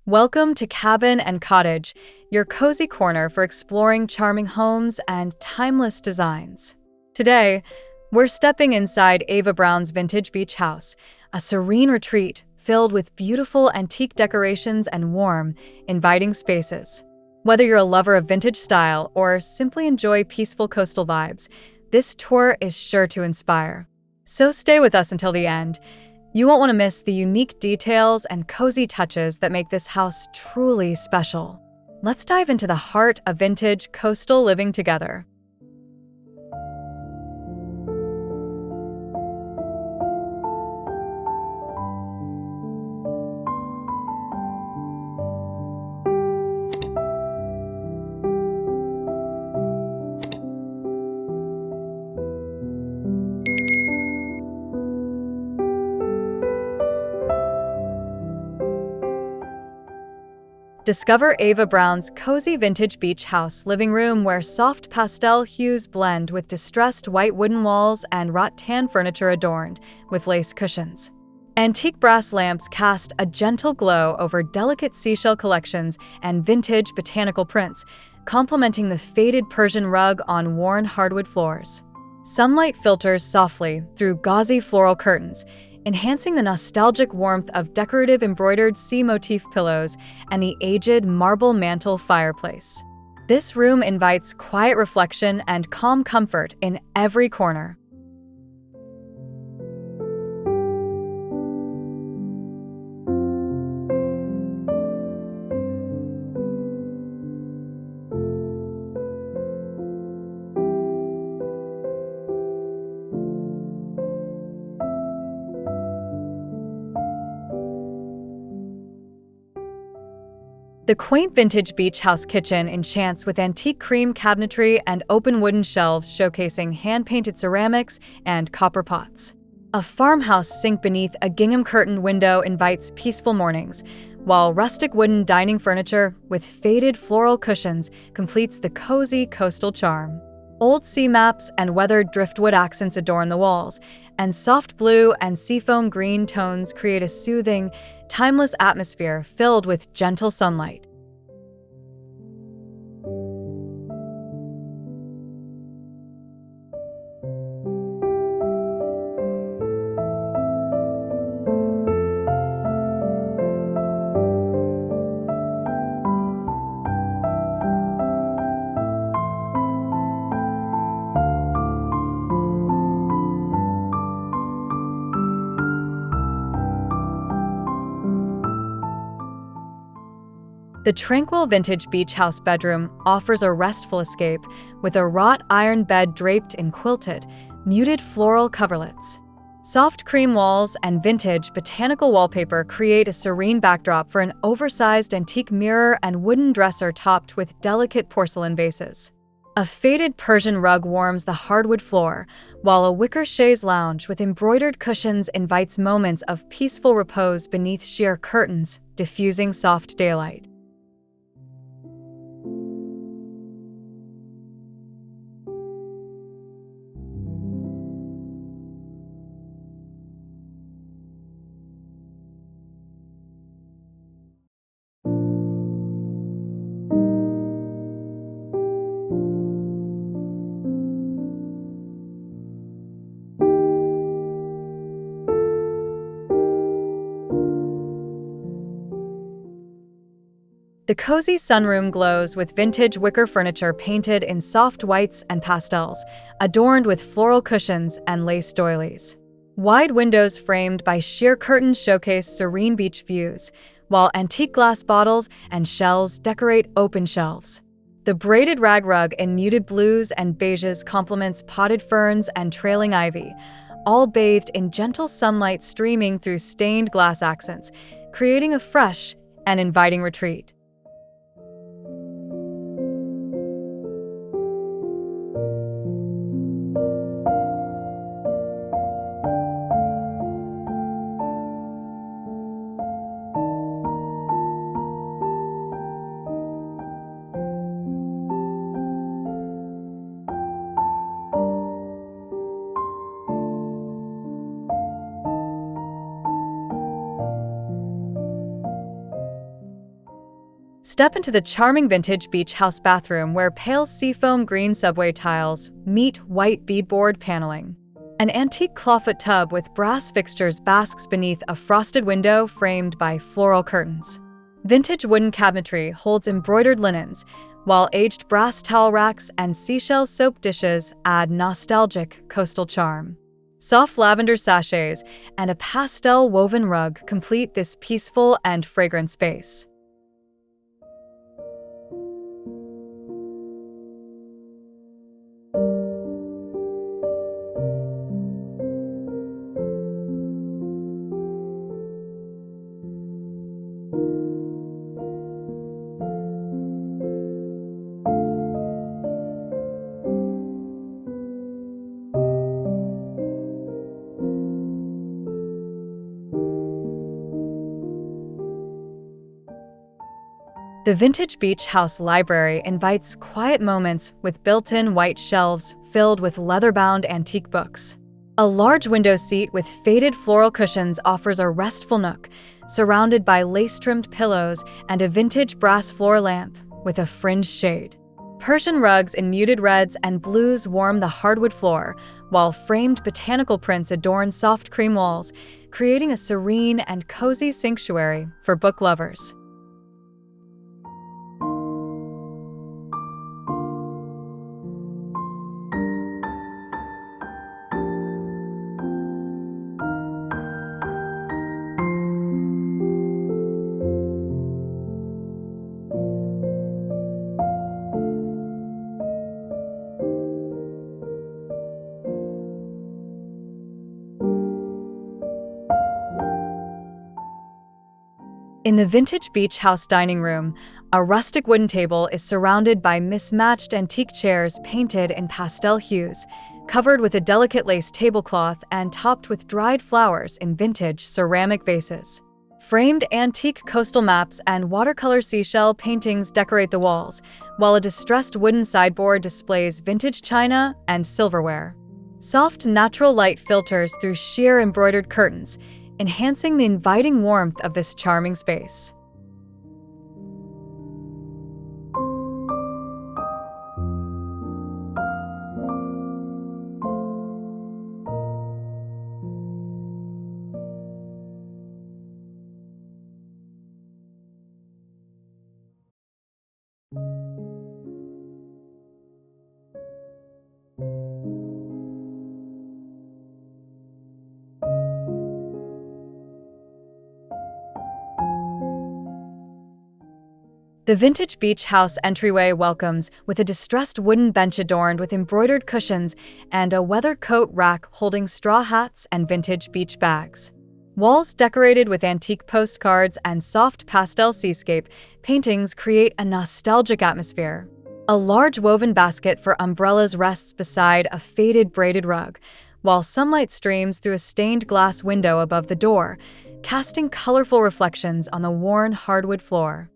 Welcome to Cabin and Cottage, your cozy corner for exploring charming homes and timeless designs. Today, we're stepping inside Ava Brown's vintage beach house, a serene retreat filled with beautiful antique decorations and warm, inviting spaces. Whether you're a lover of vintage style or simply enjoy peaceful coastal vibes, this tour is sure to inspire. So stay with us until the end. You won't want to miss the unique details and cozy touches that make this house truly special. Let's dive into the heart of vintage coastal living together. Discover Ava Brown's cozy vintage beach house living room where soft pastel hues blend with distressed white wooden walls and wrought tan furniture adorned with lace cushions. Antique brass lamps cast a gentle glow over delicate seashell collections and vintage botanical prints, complementing the faded Persian rug on worn hardwood floors. Sunlight filters softly through gauzy floral curtains, enhancing the nostalgic warmth of decorative embroidered sea motif pillows and the aged marble mantel fireplace. This room invites quiet reflection and calm comfort in every corner. The quaint vintage beach house kitchen enchants with antique cream cabinetry and open wooden shelves showcasing hand-painted ceramics and copper pots. A farmhouse sink beneath a gingham curtained window invites peaceful mornings, while rustic wooden dining furniture with faded floral cushions completes the cozy coastal charm. Old sea maps and weathered driftwood accents adorn the walls, and soft blue and seafoam green tones create a soothing, timeless atmosphere filled with gentle sunlight. The tranquil vintage beach house bedroom offers a restful escape with a wrought iron bed draped in quilted, muted floral coverlets. Soft cream walls and vintage botanical wallpaper create a serene backdrop for an oversized antique mirror and wooden dresser topped with delicate porcelain vases. A faded Persian rug warms the hardwood floor, while a wicker chaise lounge with embroidered cushions invites moments of peaceful repose beneath sheer curtains, diffusing soft daylight. The cozy sunroom glows with vintage wicker furniture painted in soft whites and pastels, adorned with floral cushions and lace doilies. Wide windows framed by sheer curtains showcase serene beach views, while antique glass bottles and shells decorate open shelves. The braided rag rug in muted blues and beiges complements potted ferns and trailing ivy, all bathed in gentle sunlight streaming through stained glass accents, creating a fresh and inviting retreat. Step into the charming vintage beach house bathroom where pale seafoam green subway tiles meet white beadboard paneling. An antique clawfoot tub with brass fixtures basks beneath a frosted window framed by floral curtains. Vintage wooden cabinetry holds embroidered linens, while aged brass towel racks and seashell soap dishes add nostalgic coastal charm. Soft lavender sachets and a pastel woven rug complete this peaceful and fragrant space. The Vintage Beach House Library invites quiet moments with built-in white shelves filled with leather-bound antique books. A large window seat with faded floral cushions offers a restful nook, surrounded by lace-trimmed pillows and a vintage brass floor lamp with a fringed shade. Persian rugs in muted reds and blues warm the hardwood floor, while framed botanical prints adorn soft cream walls, creating a serene and cozy sanctuary for book lovers. In the Vintage Beach House dining room, a rustic wooden table is surrounded by mismatched antique chairs painted in pastel hues, covered with a delicate lace tablecloth and topped with dried flowers in vintage ceramic vases. Framed antique coastal maps and watercolor seashell paintings decorate the walls, while a distressed wooden sideboard displays vintage china and silverware. Soft natural light filters through sheer embroidered curtains, enhancing the inviting warmth of this charming space. The Vintage Beach House entryway welcomes with a distressed wooden bench adorned with embroidered cushions and a weathered coat rack holding straw hats and vintage beach bags. Walls decorated with antique postcards and soft pastel seascape paintings create a nostalgic atmosphere. A large woven basket for umbrellas rests beside a faded braided rug, while sunlight streams through a stained glass window above the door, casting colorful reflections on the worn hardwood floor.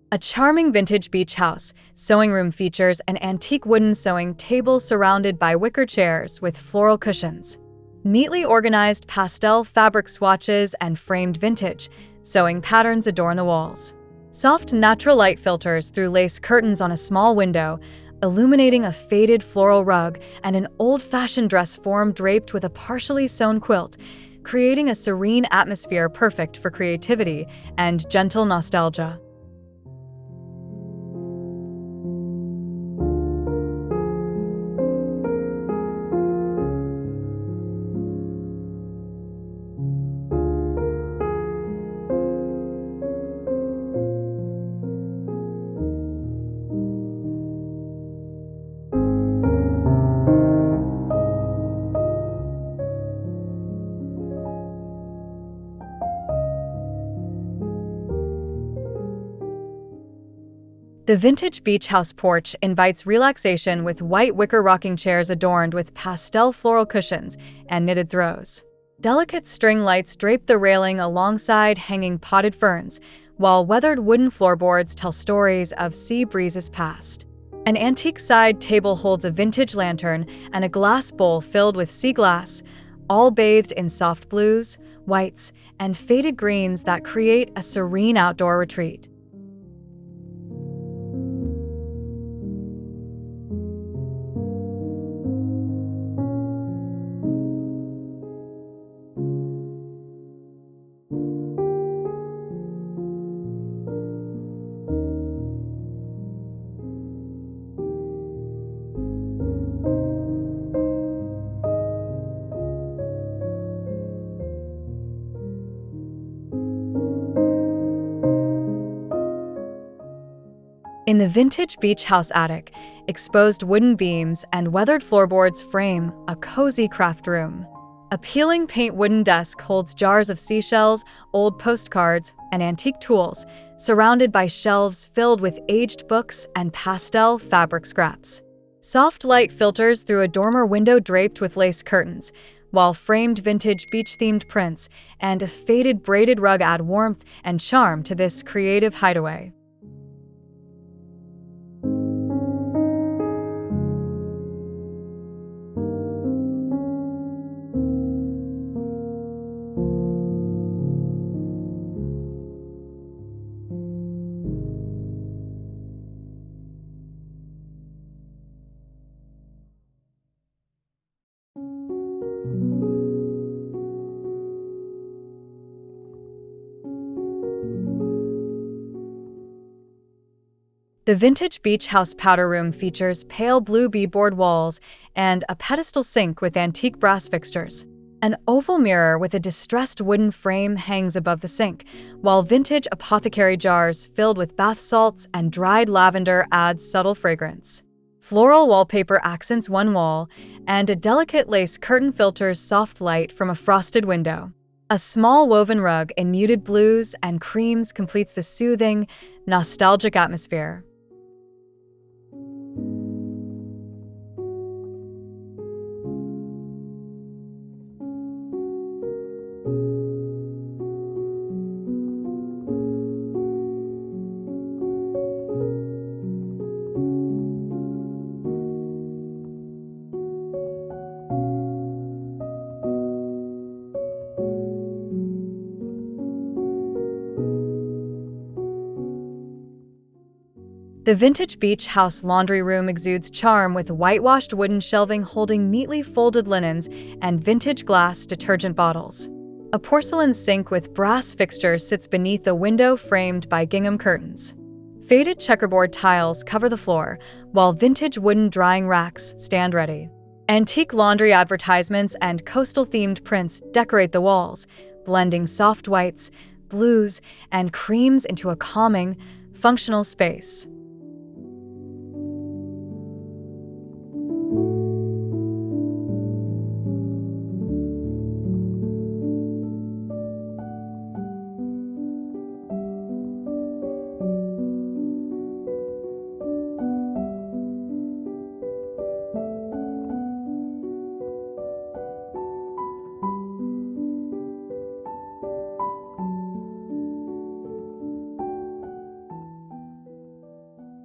A charming vintage beach house sewing room features an antique wooden sewing table surrounded by wicker chairs with floral cushions. Neatly organized pastel fabric swatches and framed vintage sewing patterns adorn the walls. Soft natural light filters through lace curtains on a small window, illuminating a faded floral rug and an old-fashioned dress form draped with a partially sewn quilt, creating a serene atmosphere perfect for creativity and gentle nostalgia. The vintage beach house porch invites relaxation with white wicker rocking chairs adorned with pastel floral cushions and knitted throws. Delicate string lights drape the railing alongside hanging potted ferns, while weathered wooden floorboards tell stories of sea breezes past. An antique side table holds a vintage lantern and a glass bowl filled with sea glass, all bathed in soft blues, whites, and faded greens that create a serene outdoor retreat. In the vintage beach house attic, exposed wooden beams and weathered floorboards frame a cozy craft room. A peeling paint wooden desk holds jars of seashells, old postcards, and antique tools, surrounded by shelves filled with aged books and pastel fabric scraps. Soft light filters through a dormer window draped with lace curtains, while framed vintage beach-themed prints and a faded braided rug add warmth and charm to this creative hideaway. The vintage beach house powder room features pale blue beadboard walls and a pedestal sink with antique brass fixtures. An oval mirror with a distressed wooden frame hangs above the sink, while vintage apothecary jars filled with bath salts and dried lavender add subtle fragrance. Floral wallpaper accents one wall, and a delicate lace curtain filters soft light from a frosted window. A small woven rug in muted blues and creams completes the soothing, nostalgic atmosphere. The vintage beach house laundry room exudes charm with whitewashed wooden shelving holding neatly folded linens and vintage glass detergent bottles. A porcelain sink with brass fixtures sits beneath a window framed by gingham curtains. Faded checkerboard tiles cover the floor, while vintage wooden drying racks stand ready. Antique laundry advertisements and coastal-themed prints decorate the walls, blending soft whites, blues, and creams into a calming, functional space.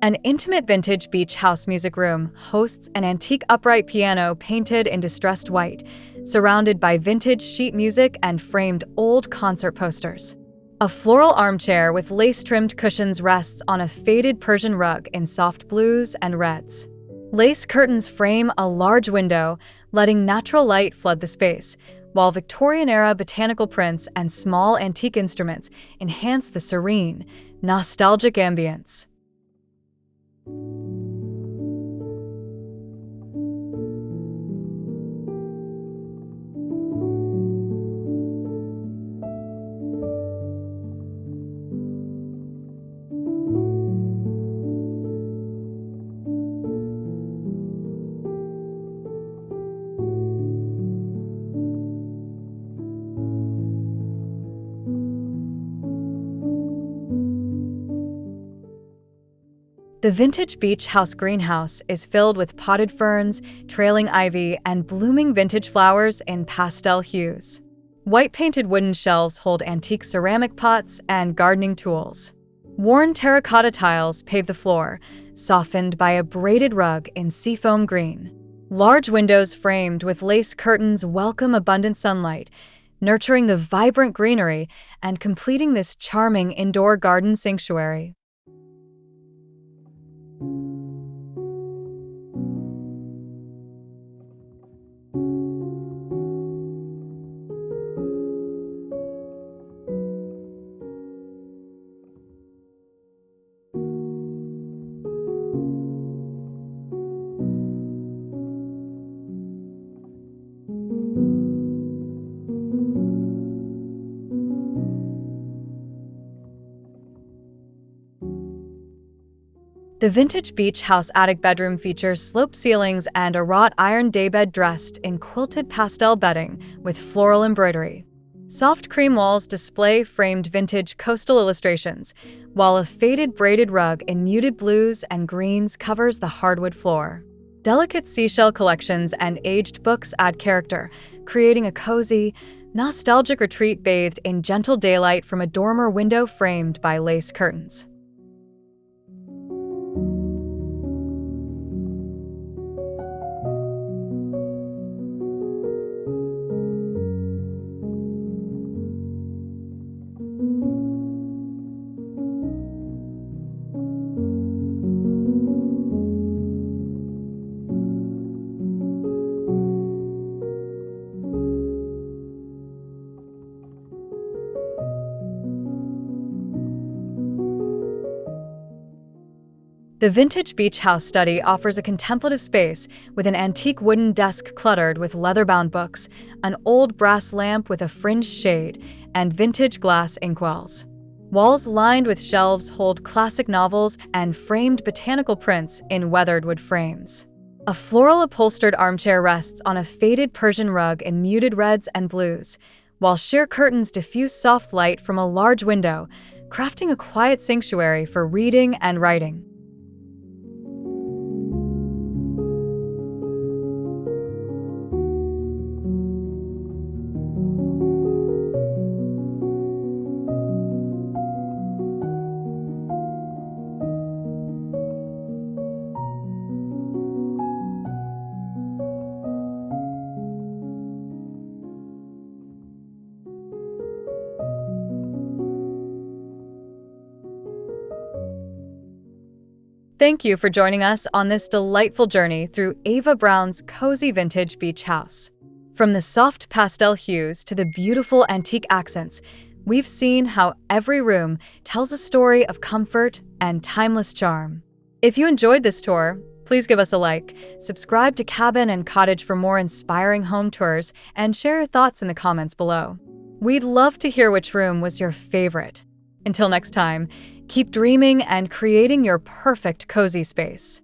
An intimate vintage beach house music room hosts an antique upright piano painted in distressed white, surrounded by vintage sheet music and framed old concert posters. A floral armchair with lace-trimmed cushions rests on a faded Persian rug in soft blues and reds. Lace curtains frame a large window, letting natural light flood the space, while Victorian-era botanical prints and small antique instruments enhance the serene, nostalgic ambience. The vintage beach house greenhouse is filled with potted ferns, trailing ivy, and blooming vintage flowers in pastel hues. White painted wooden shelves hold antique ceramic pots and gardening tools. Worn terracotta tiles pave the floor, softened by a braided rug in seafoam green. Large windows framed with lace curtains welcome abundant sunlight, nurturing the vibrant greenery and completing this charming indoor garden sanctuary. The vintage beach house attic bedroom features sloped ceilings and a wrought iron daybed dressed in quilted pastel bedding with floral embroidery. Soft cream walls display framed vintage coastal illustrations, while a faded braided rug in muted blues and greens covers the hardwood floor. Delicate seashell collections and aged books add character, creating a cozy, nostalgic retreat bathed in gentle daylight from a dormer window framed by lace curtains. The vintage beach house study offers a contemplative space with an antique wooden desk cluttered with leather-bound books, an old brass lamp with a fringed shade, and vintage glass inkwells. Walls lined with shelves hold classic novels and framed botanical prints in weathered wood frames. A floral upholstered armchair rests on a faded Persian rug in muted reds and blues, while sheer curtains diffuse soft light from a large window, crafting a quiet sanctuary for reading and writing. Thank you for joining us on this delightful journey through Ava Brown's cozy vintage beach house. From the soft pastel hues to the beautiful antique accents, we've seen how every room tells a story of comfort and timeless charm. If you enjoyed this tour, please give us a like, subscribe to Cabin and Cottage for more inspiring home tours, and share your thoughts in the comments below. We'd love to hear which room was your favorite. Until next time, keep dreaming and creating your perfect cozy space.